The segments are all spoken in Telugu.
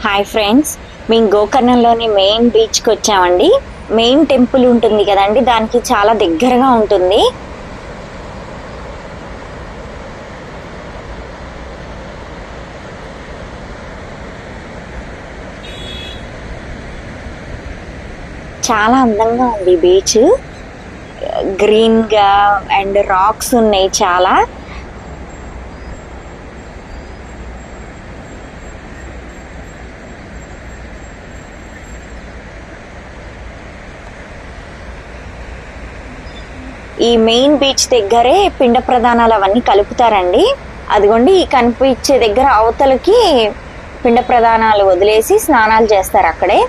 హాయ్ ఫ్రెండ్స్, మేము గోకర్ణంలోని మెయిన్ బీచ్కి వచ్చామండి. మెయిన్ టెంపుల్ ఉంటుంది కదండి, దానికి చాలా దగ్గరగా ఉంటుంది. చాలా అందంగా ఉంది బీచ్. గ్రీన్గా అండ్ రాక్స్ ఉన్నాయి చాలా. ఈ మెయిన్ బీచ్ దగ్గరే పిండ ప్రదానాలు అవన్నీ కలుపుతారండి. అదిగోండి, ఈ కనిపించే దగ్గర అవతలకి పిండ ప్రదానాలు వదిలేసి స్నానాలు చేస్తారు అక్కడే.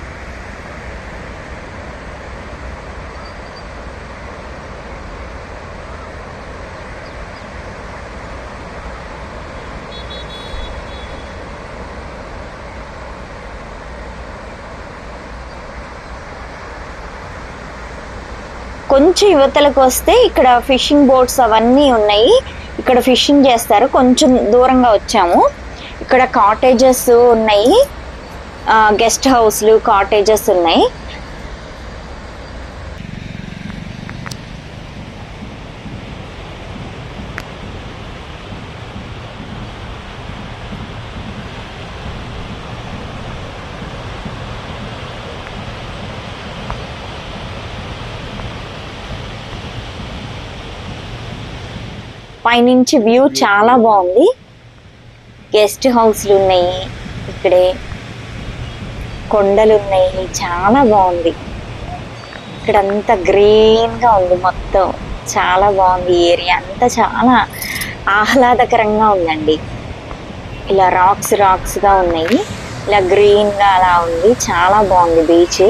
కొంచెం యువతలకు వస్తే ఇక్కడ ఫిషింగ్ బోట్స్ అవన్నీ ఉన్నాయి. ఇక్కడ ఫిషింగ్ చేస్తారు. కొంచెం దూరంగా వచ్చాము. ఇక్కడ కాటేజెస్ ఉన్నాయి, గెస్ట్ హౌస్లు, కాటేజెస్ ఉన్నాయి. పైనుంచి వ్యూ చాలా బాగుంది. గెస్ట్ హౌస్లు ఉన్నాయి, ఇక్కడే కొండలు ఉన్నాయి. చాలా బాగుంది. ఇక్కడంతా గ్రీన్గా ఉంది మొత్తం. చాలా బాగుంది. ఏరియా అంతా చాలా ఆహ్లాదకరంగా ఉందండి. ఇలా రాక్స్గా ఉన్నాయి, ఇలా గ్రీన్గా అలా ఉంది. చాలా బాగుంది బీచ్.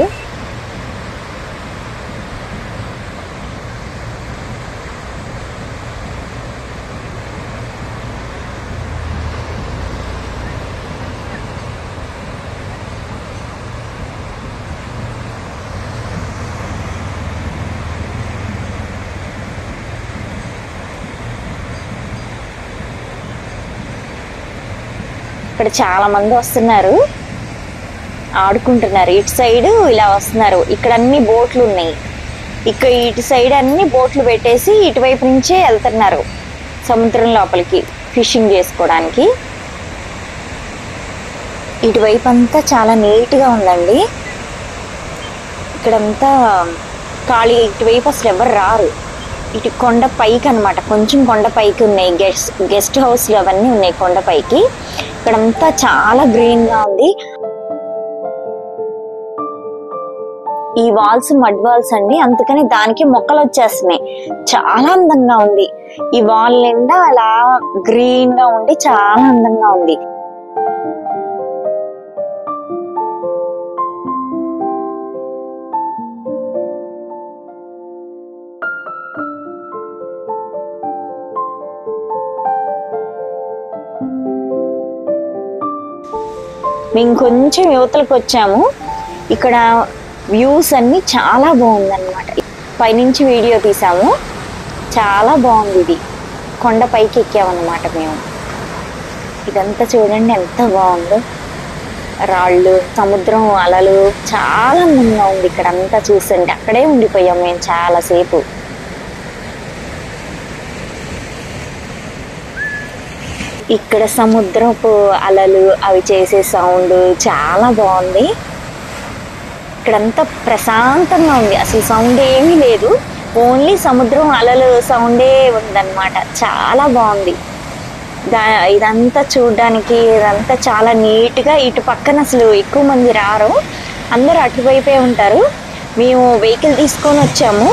ఇక్కడ చాలా మంది వస్తున్నారు, ఆడుకుంటున్నారు. ఇటు సైడ్ ఇలా వస్తున్నారు. ఇక్కడ అన్ని బోట్లు ఉన్నాయి. ఇక్కడ ఇటు సైడ్ అన్ని బోట్లు పెట్టేసి ఇటువైపు నుంచే వెళ్తున్నారు సముద్రం లోపలికి ఫిషింగ్ చేసుకోవడానికి. ఇటువైపు అంతా చాలా నీట్గా ఉందండి. ఇక్కడంతా ఖాళీ. ఇటువైపు అసలు ఎవరు రారు. ఇటు కొండ పైకి అనమాట, కొంచెం కొండ పైకి ఉన్నాయి గెస్ట్ హౌస్లు అవన్నీ ఉన్నాయి కొండ పైకి. ఇక్కడంతా చాలా గ్రీన్గా ఉంది. ఈ వాల్స్ మడ్ వాల్స్ అండి, అందుకని దానికి మొక్కలు వచ్చేస్తున్నాయి. చాలా అందంగా ఉంది. ఈ వాల్ నిండా అలా గ్రీన్గా ఉండి చాలా అందంగా ఉంది. మేము కొంచెం యువతలకు వచ్చాము. ఇక్కడ వ్యూస్ అన్ని చాలా బాగుందన్నమాట. పైనుంచి వీడియో తీసాము. చాలా బాగుంది. ఇది కొండ పైకి ఎక్కామన్నమాట మేము. ఇదంతా చూడండి ఎంత బాగుందో. రాళ్ళు, సముద్రం అలలు, చాలా అందంగా ఉంది. ఇక్కడ అంతా చూస్తుంటే అక్కడే ఉండిపోయాం మేము చాలాసేపు. ఇక్కడ సముద్రపు అలలు అవి చేసే సౌండ్ చాలా బాగుంది. ఇక్కడంతా ప్రశాంతంగా ఉంది. అసలు సౌండ్ ఏమీ లేదు, ఓన్లీ సముద్రం అలలు సౌండే ఉందన్నమాట. చాలా బాగుంది. ఇదంతా చూడడానికి ఇదంతా చాలా నీట్గా. ఇటు పక్కన అసలు ఎక్కువ మంది రారు, అందరూ అటువైపే ఉంటారు. మేము వెహికల్ తీసుకొని వచ్చాము.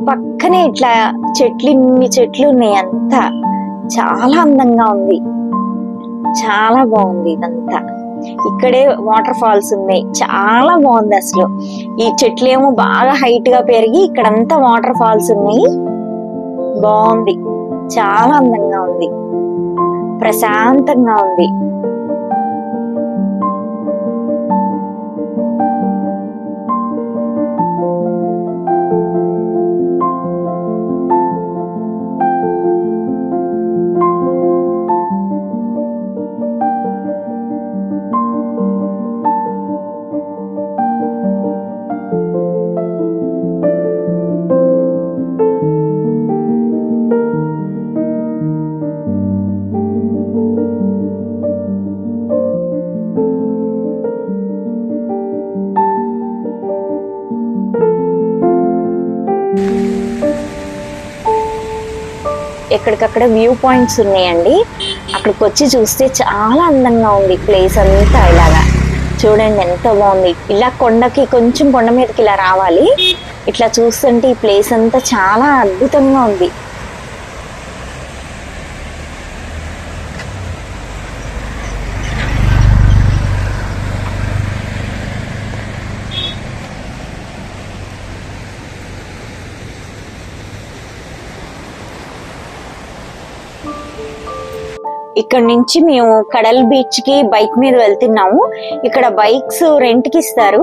పక్కనే ఇట్లా ఇన్ని చెట్లు ఉన్నాయి, అంతా చాలా అందంగా ఉంది, చాలా బాగుంది ఇదంతా. ఇక్కడే వాటర్ ఫాల్స్ ఉన్నాయి, చాలా బాగుంది అసలు. ఈ చెట్లు ఏమో బాగా హైట్ గా పెరిగి ఇక్కడంతా వాటర్ ఫాల్స్ ఉన్నాయి, బాగుంది, చాలా అందంగా ఉంది, ప్రశాంతంగా ఉంది. ఎక్కడికక్కడ వ్యూ పాయింట్స్ ఉన్నాయండి, అక్కడికి వచ్చి చూస్తే చాలా అందంగా ఉంది ప్లేస్ అంతా. ఇలాగా చూడండి ఎంత బాగుంది. ఇలా కొండకి కొంచెం కొండ మీదకి ఇలా రావాలి, ఇట్లా చూస్తుంటే ఈ ప్లేస్ అంతా చాలా అద్భుతంగా ఉంది. ఇక్కడ నుంచి మేము కడల్ బీచ్ కి బైక్ మీద వెళ్తున్నాము. ఇక్కడ బైక్స్ రెంట్ కి ఇస్తారు,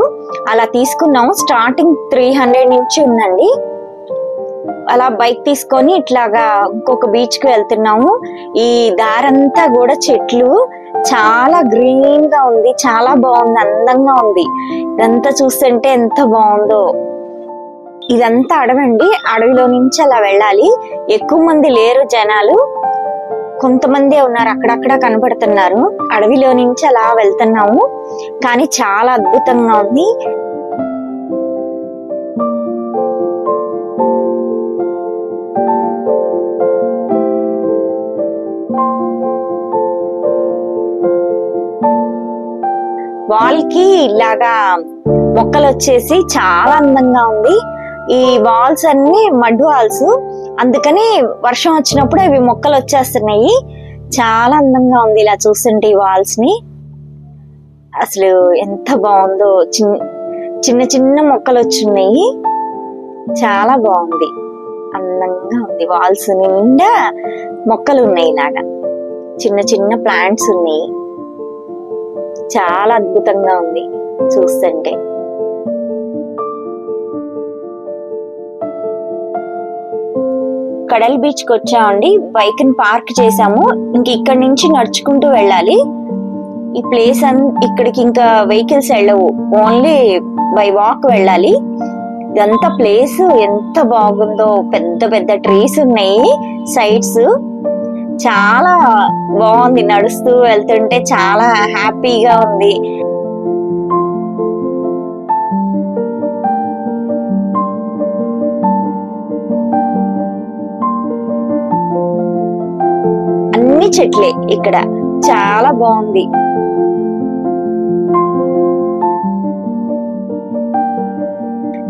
అలా తీసుకున్నాము. స్టార్టింగ్ 300 నుంచి ఉందండి. అలా బైక్ తీసుకొని ఇట్లాగా ఇంకొక బీచ్ కి వెళ్తున్నాము. ఈ దారంతా కూడా చెట్లు, చాలా గ్రీన్ గా ఉంది, చాలా బాగుంది, అందంగా ఉంది. ఇదంతా చూస్తుంటే ఎంత బాగుందో. ఇదంతా అడవండి, అడవిలో నుంచి అలా వెళ్ళాలి. ఎక్కువ మంది లేరు జనాలు, కొంతమందే ఉన్నారు, అక్కడక్కడ కనపడుతున్నారు. అడవిలో నుంచి అలా వెళ్తున్నాము, కానీ చాలా అద్భుతంగా ఉంది. వాల్ కి ఇలాగా మొక్కలు వచ్చేసి చాలా అందంగా ఉంది. ఈ వాల్స్ అన్ని మడ్ వాల్స్, అందుకని వర్షం వచ్చినప్పుడు అవి మొక్కలు వచ్చేస్తున్నాయి. చాలా అందంగా ఉంది ఇలా చూస్తుంటే ఈ వాల్స్ ని. అసలు ఎంత బాగుందో, చిన్న చిన్న మొక్కలు వచ్చున్నాయి, చాలా బాగుంది, అందంగా ఉంది. వాల్స్ నిండా మొక్కలు ఉన్నాయి, ఇలాగా చిన్న చిన్న ప్లాంట్స్ ఉన్నాయి, చాలా అద్భుతంగా ఉంది చూస్తుంటే. కడల్ బీచ్ కి వచ్చామండి, బైక్ ని పార్క్ చేసాము. ఇంక ఇక్కడ నుంచి నడుచుకుంటూ వెళ్ళాలి. ఈ ప్లేస్ ఇక్కడికి ఇంకా వెహికల్స్ వెళ్ళవు, ఓన్లీ బై వాక్ వెళ్ళాలి. ఇదంతా ప్లేస్ ఎంత బాగుందో, పెద్ద పెద్ద ట్రీస్ ఉన్నాయి సైడ్స్, చాలా బాగుంది. నడుస్తూ వెళ్తుంటే చాలా హ్యాపీగా ఉంది. అన్ని చెట్లే ఇక్కడ, చాలా బాగుంది.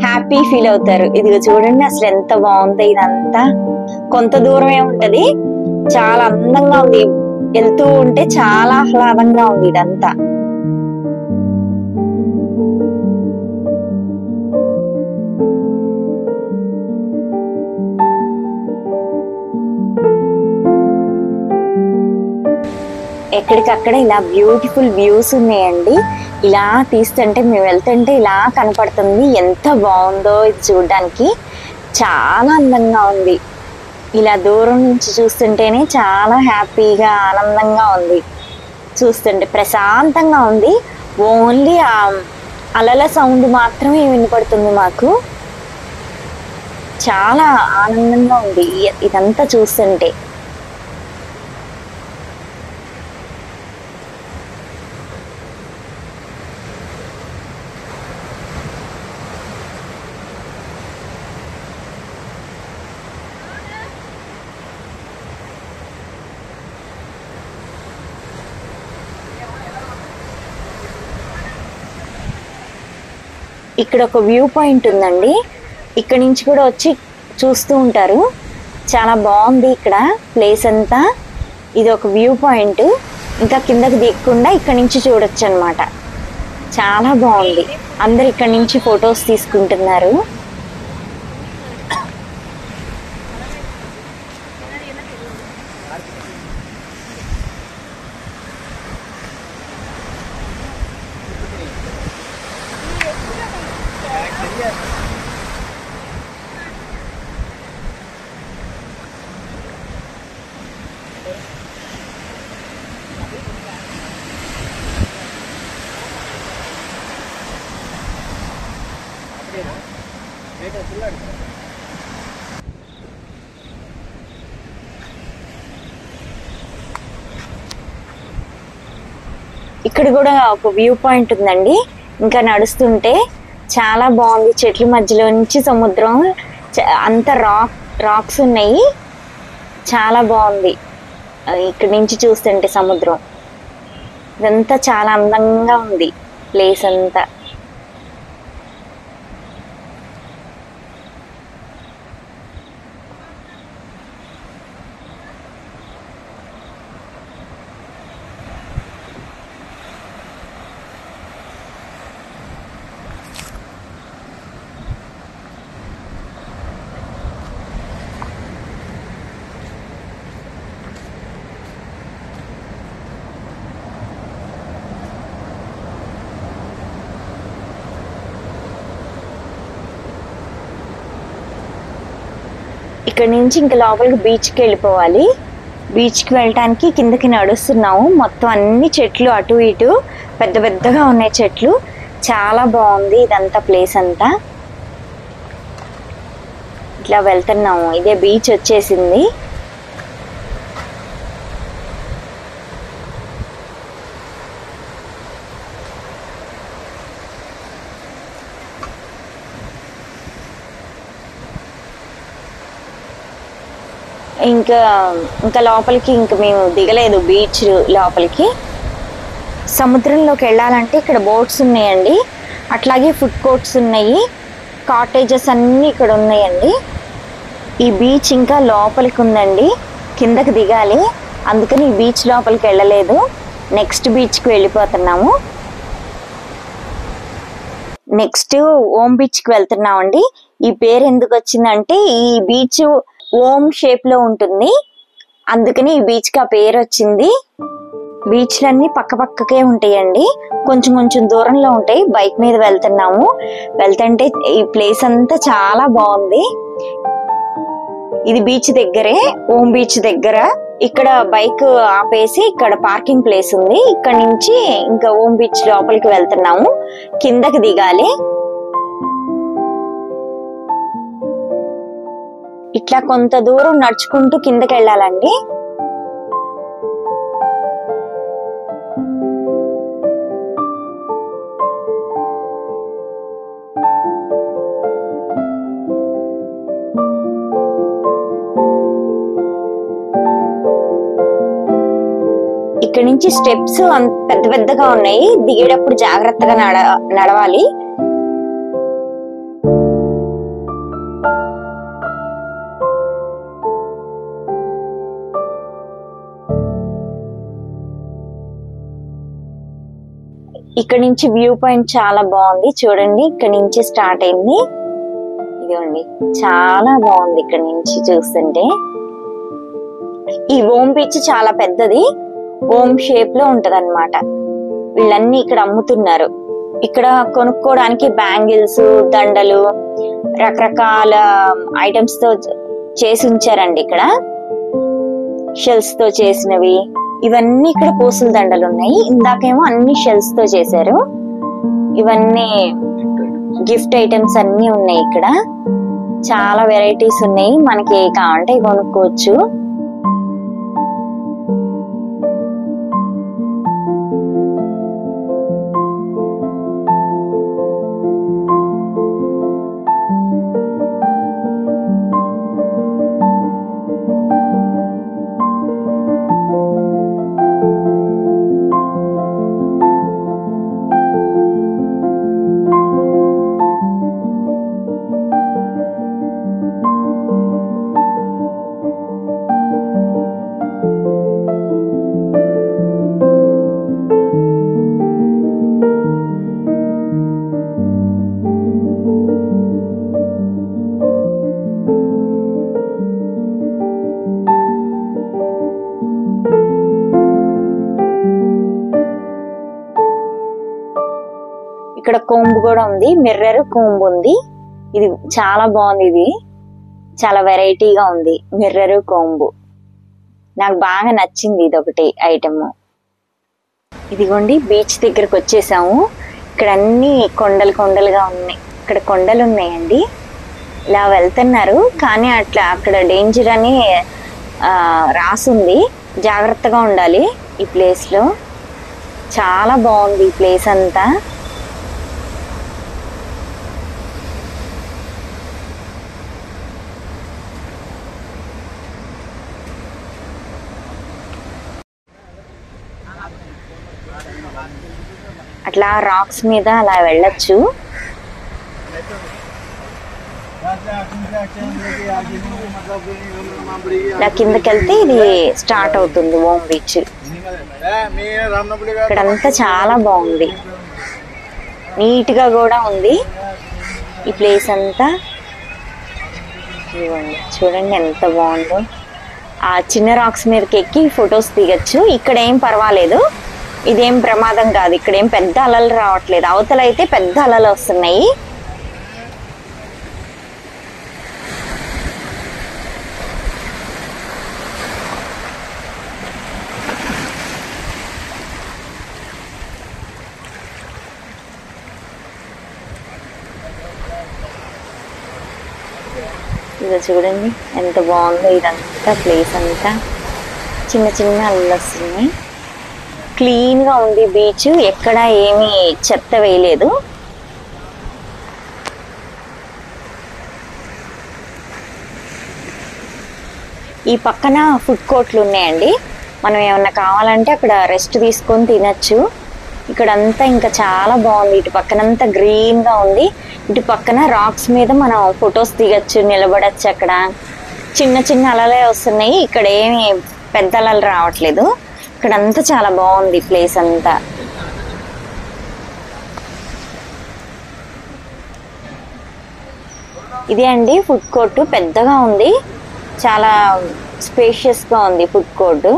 హ్యాపీ ఫీల్ అవుతారు. ఇదిగో చూడండి అసలు ఎంత బాగుందో. ఇదంతా కొంత దూరమే ఉంటది, చాలా అందంగా ఉంది. వెళ్తూ ఉంటే చాలా ఆహ్లాదంగా ఉంది ఇదంతా. ఎక్కడికక్కడ ఇలా బ్యూటిఫుల్ వ్యూస్ ఉన్నాయండి. ఇలా తీస్తుంటే మేము వెళ్తుంటే ఇలా కనపడుతుంది. ఎంత బాగుందో ఇది చూడడానికి, చాలా అందంగా ఉంది. ఇలా దూరం నుంచి చూస్తుంటేనే చాలా హ్యాపీగా ఆనందంగా ఉంది. చూస్తుంటే ప్రశాంతంగా ఉంది. ఓన్లీ ఆ అలల సౌండ్ మాత్రమే వినపడుతుంది మాకు. చాలా ఆనందంగా ఉంది ఇదంతా చూస్తుంటే. ఇక్కడ ఒక వ్యూ పాయింట్ ఉందండి. ఇక్కడ నుంచి కూడా వచ్చి చూస్తూ ఉంటారు. చాలా బాగుంది ఇక్కడ ప్లేస్ అంతా. ఇది ఒక వ్యూ పాయింట్. ఇంకా కిందకి దిగకుండా ఇక్కడ నుంచి చూడొచ్చు అనమాట. చాలా బాగుంది. అందరు ఇక్కడ నుంచి ఫొటోస్ తీసుకుంటున్నారు. ఇక్కడ కూడా ఒక వ్యూ పాయింట్ ఉందండి. ఇంకా నడుస్తుంటే చాలా బాగుంది. చెట్ల మధ్యలో నుంచి సముద్రం, అంత రాక్స్ ఉన్నాయి. చాలా బాగుంది ఇక్కడ నుంచి చూస్తుంటే సముద్రం. ఇదంతా చాలా అందంగా ఉంది ప్లేస్ అంతా. ఇక్కడ నుంచి ఇంకా లోపలికి బీచ్కి వెళ్ళిపోవాలి. బీచ్కి వెళ్ళటానికి కిందకి నడుస్తున్నాము. మొత్తం అన్ని చెట్లు అటు ఇటు పెద్ద పెద్దగా ఉన్నాయి చెట్లు. చాలా బాగుంది ఇదంతా ప్లేస్ అంతా. ఇట్లా వెళ్తున్నాము. ఇదే బీచ్ వచ్చేసింది. ఇంకా లోపలికి మేము దిగలేదు బీచ్ లోపలికి. సముద్రంలోకి వెళ్ళాలంటే ఇక్కడ బోట్స్ ఉన్నాయండి. అట్లాగే ఫుడ్ కోర్ట్స్ ఉన్నాయి. కాటేజెస్ అన్నీ ఇక్కడ ఉన్నాయండి. ఈ బీచ్ ఇంకా లోపలికి ఉందండి. కిందకి దిగాలి. అందుకని ఈ బీచ్ లోపలికి వెళ్ళలేదు. నెక్స్ట్ బీచ్కి వెళ్ళిపోతున్నాము. నెక్స్ట్ ఓం బీచ్కి వెళ్తున్నామండి. ఈ పేరు ఎందుకు వచ్చిందంటే ఈ బీచ్ ఓం షేప్ లో ఉంటుంది. అందుకని ఈ బీచ్ కి ఆ పేరు వచ్చింది. బీచ్లన్నీ పక్క పక్కకే ఉంటాయండి. కొంచెం కొంచెం దూరంలో ఉంటాయి. బైక్ మీద వెళ్తున్నాము. వెళ్తుంటే ఈ ప్లేస్ అంతా చాలా బాగుంది. ఇది బీచ్ దగ్గరే, ఓం బీచ్ దగ్గర. ఇక్కడ బైక్ ఆపేసి ఇక్కడ పార్కింగ్ ప్లేస్ ఉంది. ఇక్కడ నుంచి ఇంకా ఓం బీచ్ లోపలికి వెళ్తున్నాము. కిందకి దిగాలి. ఇట్లా కొంత దూరం నడుచుకుంటూ కిందకి వెళ్ళాలండి. ఇక్కడ నుంచి స్టెప్స్ పెద్ద పెద్దగా ఉన్నాయి. దిగేటప్పుడు జాగ్రత్తగా నడవాలి. ఇక్కడ నుంచి వ్యూ పాయింట్ చాలా బాగుంది. చూడండి, ఇక్కడ నుంచి స్టార్ట్ అయింది. ఇదిగోండి, చాలా బాగుంది ఇక్కడ నుంచి చూస్తుంటే. ఈ ఓం బీచ్ చాలా పెద్దది. ఓం షేప్ లో ఉంటది అన్నమాట. వీళ్ళన్నీ ఇక్కడ అమ్ముతున్నారు. ఇక్కడ కొనుక్కోవడానికి బ్యాంగిల్స్, దండలు, రకరకాల ఐటమ్స్ తో చేసి ఉంచారండి. ఇక్కడ షెల్స్ తో చేసినవి ఇవన్నీ. ఇక్కడ పూసల దండలు ఉన్నాయి. ఇందాకేమో అన్ని షెల్స్ తో చేశారు. ఇవన్నీ గిఫ్ట్ ఐటమ్స్ అన్ని ఉన్నాయి. ఇక్కడ చాలా వెరైటీస్ ఉన్నాయి. మనకి కావాలంటే కొనుక్కోవచ్చు. ఇక్కడ కొంబు కూడా ఉంది, మిర్రర్ కొంబు ఉంది. ఇది చాలా బాగుంది, ఇది చాలా వెరైటీగా ఉంది. మిర్రర్ కొంబు నాకు బాగా నచ్చింది, ఇది ఒకటి ఐటమ్. ఇదిగోండి బీచ్ దగ్గరకు వచ్చేసాము. ఇక్కడ అన్ని కొండలు కొండలుగా ఉన్నాయి, ఇక్కడ కొండలు ఉన్నాయండి. ఇలా వెళ్తున్నారు కానీ అట్లా అక్కడ డేంజర్ అని రాసుంది, జాగ్రత్తగా ఉండాలి. ఈ ప్లేస్లో చాలా బాగుంది ఈ ప్లేస్ అంతా. అట్లా రాక్స్ మీద అలా వెళ్ళొచ్చు. ఇలా కిందకెళ్తే ఇది స్టార్ట్ అవుతుంది ఓం బీచ్. ఇక్కడంతా చాలా బాగుంది, నీట్ గా కూడా ఉంది ఈ ప్లేస్ అంతా. చూడండి ఎంత బాగుందో. ఆ చిన్న రాక్స్ మీదకి ఎక్కి ఫొటోస్ దిగచ్చు. ఇక్కడ ఏం పర్వాలేదు, ఇదేం ప్రమాదం కాదు. ఇక్కడ ఏం పెద్ద అలలు రావట్లేదు, అవతల అయితే పెద్ద అలలు వస్తున్నాయి. ఇదో చూడండి ఎంత బాగుందో ఇదంతా. ప్లేస్ అంతా చిన్న చిన్న అలలు వస్తున్నాయి. క్లీన్ గా ఉంది బీచ్, ఎక్కడ ఏమీ చెత్త వేయలేదు. ఈ పక్కన ఫుడ్ కోర్ట్లు ఉన్నాయండి, మనం ఏమన్నా కావాలంటే అక్కడ రెస్ట్ తీసుకొని తినచ్చు. ఇక్కడంతా ఇంకా చాలా బాగుంది, ఇటు పక్కనంతా గ్రీన్ గా ఉంది. ఇటు పక్కన రాక్స్ మీద మనం ఫొటోస్ దిగచ్చు, నిలబడచ్చు. అక్కడ చిన్న చిన్న అలలే వస్తున్నాయి, ఇక్కడ ఏమి పెద్ద అలలు రావట్లేదు. ఇక్కడంతా చాలా బాగుంది ప్లేస్ అంతా. ఇదే అండి ఫుడ్ కోర్టు, పెద్దగా ఉంది, చాలా స్పేషియస్ గా ఉంది ఫుడ్ కోర్టు.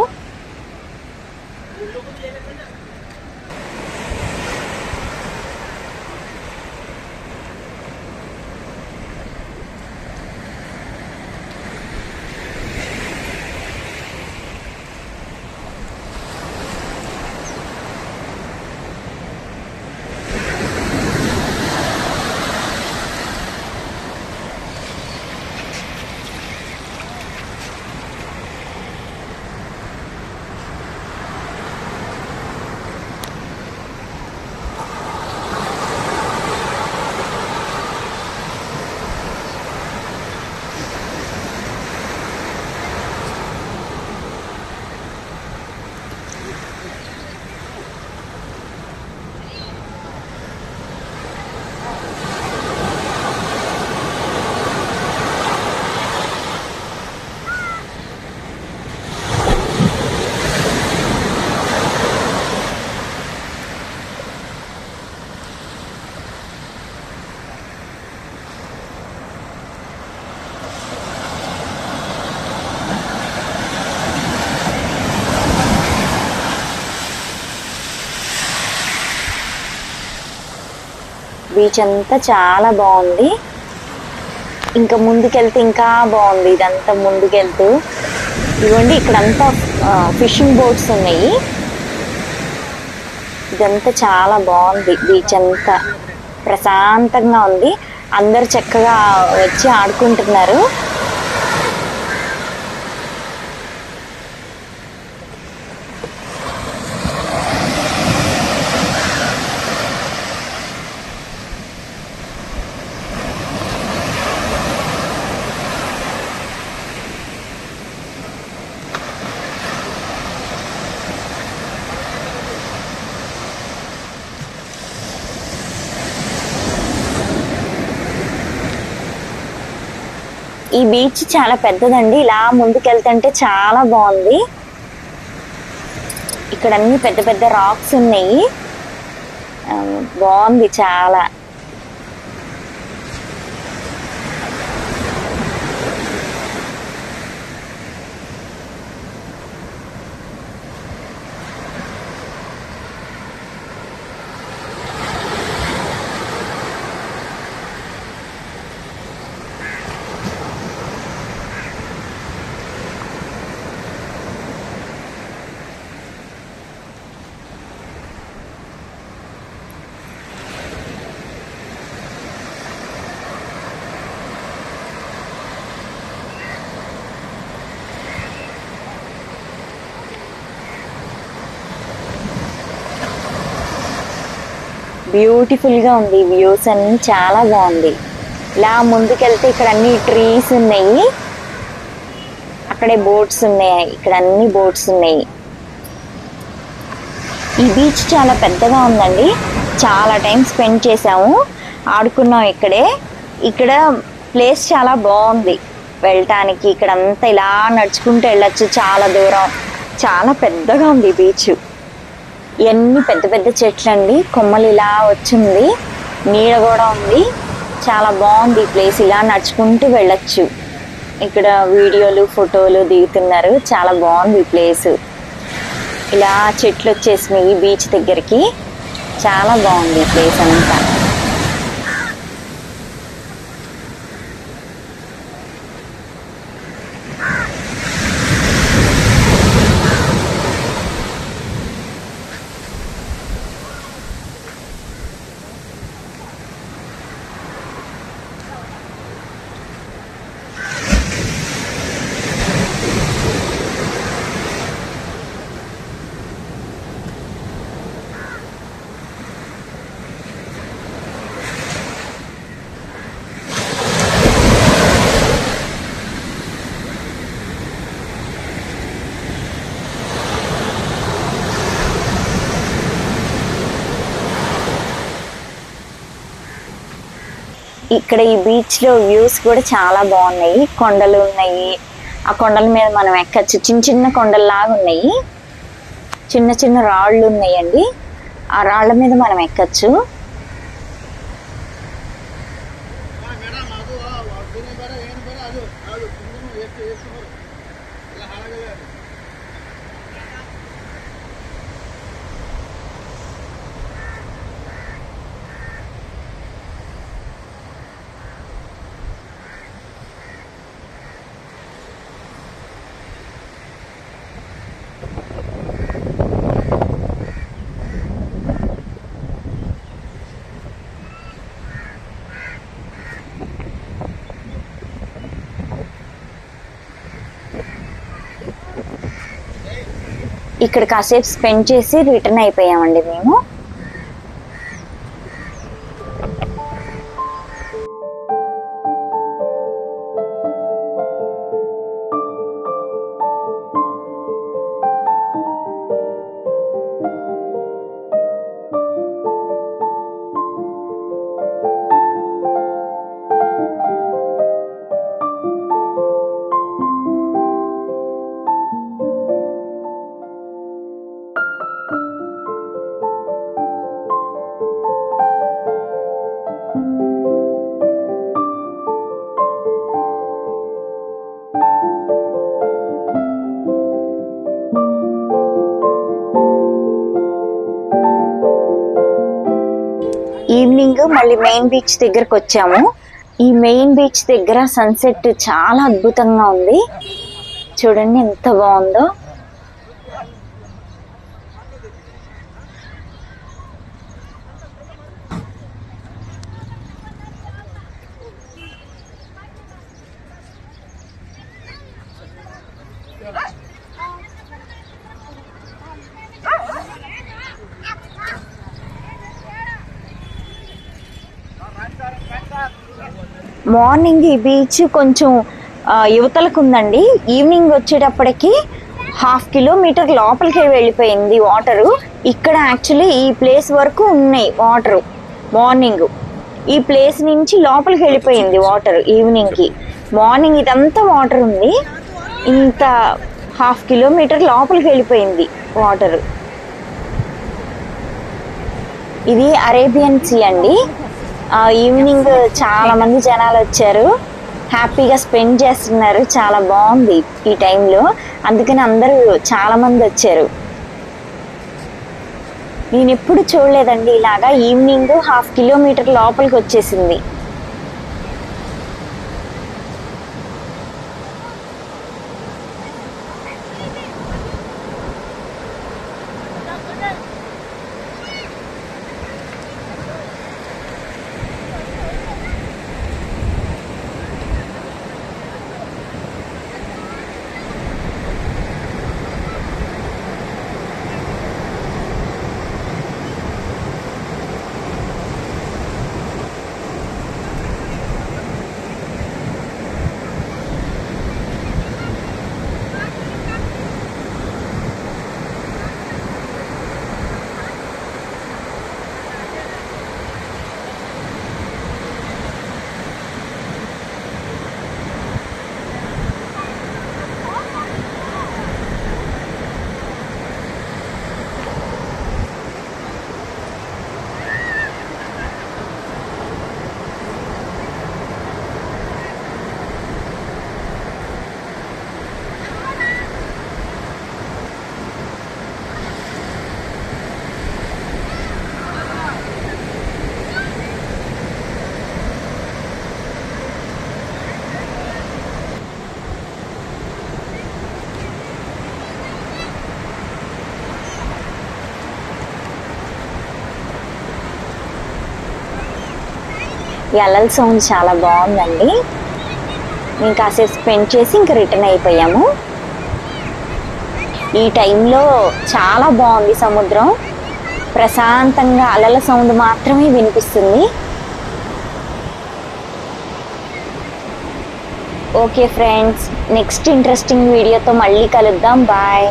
బీచ్ అంతా చాలా బాగుంది. ఇంకా ముందుకెళ్తే ఇంకా బాగుంది ఇదంతా. ముందుకెళ్తూ ఇదిగోండి ఇక్కడంతా ఫిషింగ్ బోట్స్ ఉన్నాయి. ఇదంతా చాలా బాగుంది, బీచ్ అంతా ప్రశాంతంగా ఉంది. అందరు చక్కగా వచ్చి ఆడుకుంటున్నారు. ఈ బీచ్ చాలా పెద్దదండి, ఇలా ముందుకెళ్తుంటే చాలా బాగుంది. ఇక్కడ అన్ని పెద్ద పెద్ద రాక్స్ ఉన్నాయి, బాగుంది చాలా. బ్యూటిఫుల్గా ఉంది. వ్యూస్ అన్నీ చాలా బాగుంది. ఇలా ముందుకెళ్తే ఇక్కడ అన్ని ట్రీస్ ఉన్నాయి, అక్కడే బోట్స్ ఉన్నాయి, ఇక్కడ అన్ని బోట్స్ ఉన్నాయి. ఈ బీచ్ చాలా పెద్దగా ఉందండి. చాలా టైం స్పెండ్ చేసాము, ఆడుకున్నాం ఇక్కడే. ఇక్కడ ప్లేస్ చాలా బాగుంది వెళ్ళటానికి. ఇక్కడ అంతా ఇలా నడుచుకుంటూ వెళ్ళొచ్చు, చాలా దూరం. చాలా పెద్దగా ఉంది బీచ్. ఇవన్నీ పెద్ద పెద్ద చెట్లు అండి, కొమ్మలు ఇలా వచ్చింది, నీడ కూడా ఉంది. చాలా బాగుంది ప్లేస్. ఇలా నడుచుకుంటూ వెళ్ళొచ్చు. ఇక్కడ వీడియోలు ఫోటోలు దిగుతున్నారు. చాలా బాగుంది ప్లేస్. ఇలా చెట్లు వచ్చేసినాయి బీచ్ దగ్గరికి. చాలా బాగుంది ప్లేస్ అంతా. ఇక్కడ ఈ బీచ్ లో వ్యూస్ కూడా చాలా బాగున్నాయి. కొండలు ఉన్నాయి, ఆ కొండల మీద మనం ఎక్కచ్చు. చిన్న చిన్న కొండల్లాగా ఉన్నాయి, చిన్న చిన్న రాళ్ళు ఉన్నాయండి. ఆ రాళ్ళ మీద మనం ఎక్కచ్చు. ఇక్కడ కాసేపు స్పెండ్ చేసి రిటర్న్ అయిపోయామండి మేము. ఈవినింగ్ మళ్ళీ మెయిన్ బీచ్ దగ్గరకు వచ్చాము. ఈ మెయిన్ బీచ్ దగ్గర సన్సెట్ చాలా అద్భుతంగా ఉంది. చూడండి ఎంత బాగుందో. మార్నింగ్ ఈ బీచ్ కొంచెం యువతలకు ఉందండి. ఈవినింగ్ వచ్చేటప్పటికి 1/2 కిలోమీటర్ లోపలికి వెళ్ళిపోయింది వాటరు. ఇక్కడ యాక్చువల్లీ ఈ ప్లేస్ వరకు ఉన్నాయి వాటరు. మార్నింగ్ ఈ ప్లేస్ నుంచి లోపలికి వెళ్ళిపోయింది వాటర్. ఈవినింగ్కి మార్నింగ్ ఇదంతా వాటర్ ఉంది. ఇంత 1/2 కిలోమీటర్ లోపలికి వెళ్ళిపోయింది వాటర్. ఇది అరేబియన్ సీ అండి. ఈవినింగ్ చాలా మంది జనాలు వచ్చారు, హ్యాపీగా స్పెండ్ చేస్తున్నారు. చాలా బాగుంది ఈ టైంలో, అందుకని అందరూ చాలా మంది వచ్చారు. నేను ఎప్పుడు చూడలేదండి ఇలాగా. ఈవినింగ్ 1/2 కిలోమీటర్ లోపలికి వచ్చేసింది. ఈ అలల సౌండ్ చాలా బాగుందండి. మేము కాసేపు స్పెండ్ చేసి ఇంకా రిటర్న్ అయిపోయాము. ఈ టైంలో చాలా బాగుంది సముద్రం. ప్రశాంతంగా అలల సౌండ్ మాత్రమే వినిపిస్తుంది. ఓకే ఫ్రెండ్స్, నెక్స్ట్ ఇంట్రెస్టింగ్ వీడియోతో మళ్ళీ కలుద్దాం. బాయ్.